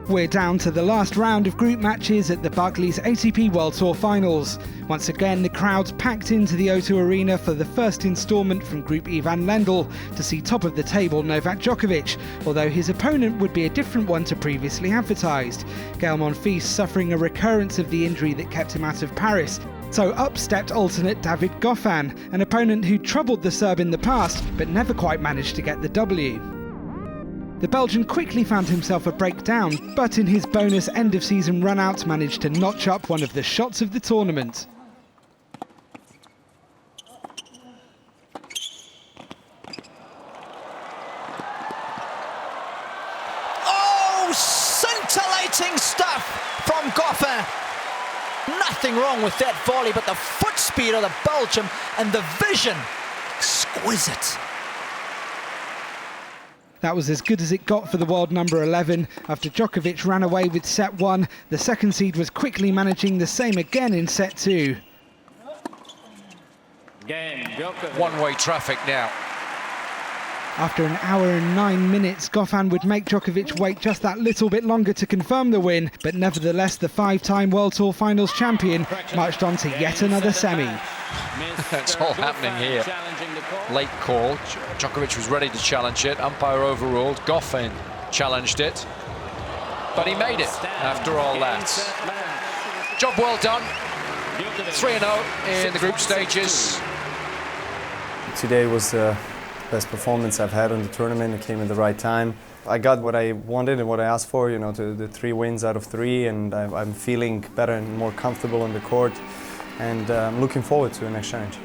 We're down to the last round of group matches at the Barclays ATP World Tour finals. Once again, the crowds packed into the O2 Arena for the first instalment from Group E van Lendl to see top of the table Novak Djokovic, although his opponent would be a different one to previously advertised. Gael Monfils suffering a recurrence of the injury that kept him out of Paris. So up stepped alternate David Goffin, an opponent who troubled the Serb in the past but never quite managed to get the W. The Belgian quickly found himself a breakdown, but in his bonus end-of-season run-out managed to notch up one of the shots of the tournament. Oh, scintillating stuff from Goffin. Nothing wrong with that volley, but the foot speed of the Belgian and the vision, exquisite. That was as good as it got for the world number 11. After Djokovic ran away with set 1, the second seed was quickly managing the same again in set 2. One-way traffic now. After an hour and 9 minutes, Goffin would make Djokovic wait just that little bit longer to confirm the win, but nevertheless the 5-time World Tour Finals champion marched on to yet another semi. That's all happening here. Late call. Djokovic was ready to challenge it. Umpire overruled. Goffin challenged it. But he made it after all that. Job well done. 3-0 in the group stages. Today was the best performance I've had on the tournament. It came at the right time. I got what I wanted and what I asked for, you know, the 3 wins out of 3, and I'm feeling better and more comfortable on the court, and I'm looking forward to the next challenge.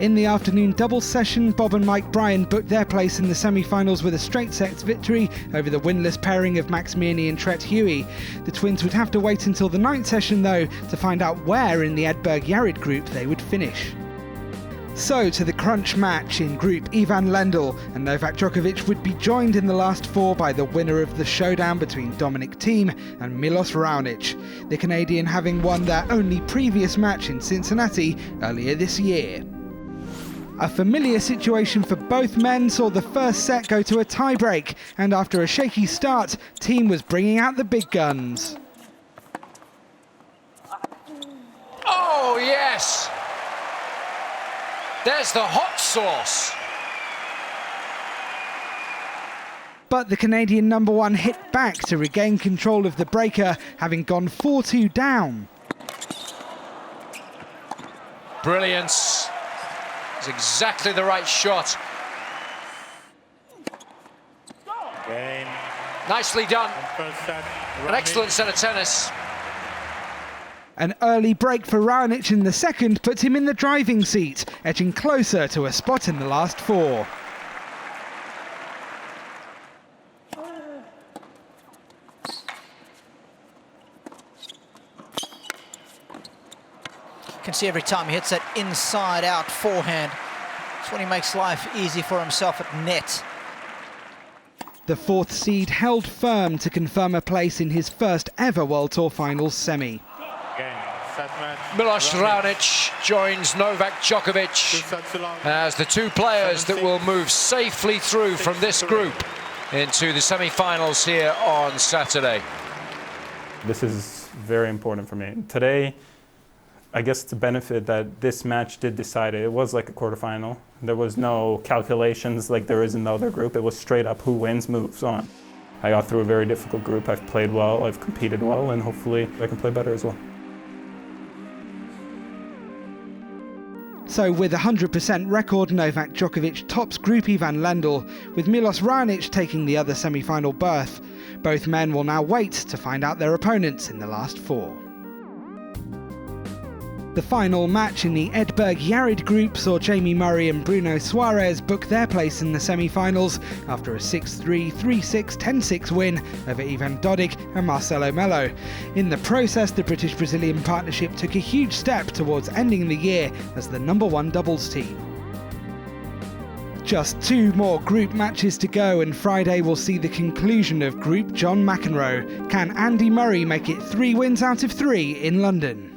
In the afternoon doubles session, Bob and Mike Bryan booked their place in the semi-finals with a straight sets victory over the winless pairing of Max Mirny and Tret Huey. The twins would have to wait until the night session though to find out where in the Edberg Yared group they would finish. So to the crunch match in Group E van Lendl, and Novak Djokovic would be joined in the last 4 by the winner of the showdown between Thiem and Milos Raonic, the Canadian having won their only previous match in Cincinnati earlier this year. A familiar situation for both men saw the first set go to a tiebreak, and after a shaky start, Thiem was bringing out the big guns. Oh, yes! There's the hot sauce. But the Canadian number 1 hit back to regain control of the breaker, having gone 4-2 down. Brilliance. It's exactly the right shot. Game. Nicely done. Set, An excellent set of tennis. An early break for Raonic in the second puts him in the driving seat, edging closer to a spot in the last 4. You can see every time he hits that inside-out forehand, that's when he makes life easy for himself at net. The 4th seed held firm to confirm a place in his first ever World Tour Finals semi. Milos Raonic joins Novak Djokovic as the 2 players that will move safely through from this group into the semi-finals here on Saturday. This is very important for me. Today, I guess it's a benefit that this match did decide it. It was like a quarterfinal. There was no calculations like there is in the other group. It was straight up who wins moves on. I got through a very difficult group. I've played well, I've competed well, and hopefully I can play better as well. So with a 100% record, Novak Djokovic tops Group E van Lendl, with Milos Raonic taking the other semi-final berth. Both men will now wait to find out their opponents in the last 4. The final match in the Edberg Yared group saw Jamie Murray and Bruno Suarez book their place in the semi-finals after a 6-3, 3-6, 10-6 win over Ivan Dodig and Marcelo Melo. In the process, the British-Brazilian partnership took a huge step towards ending the year as the number 1 doubles team. Just 2 more group matches to go, and Friday will see the conclusion of Group John McEnroe. Can Andy Murray make it 3 wins out of 3 in London?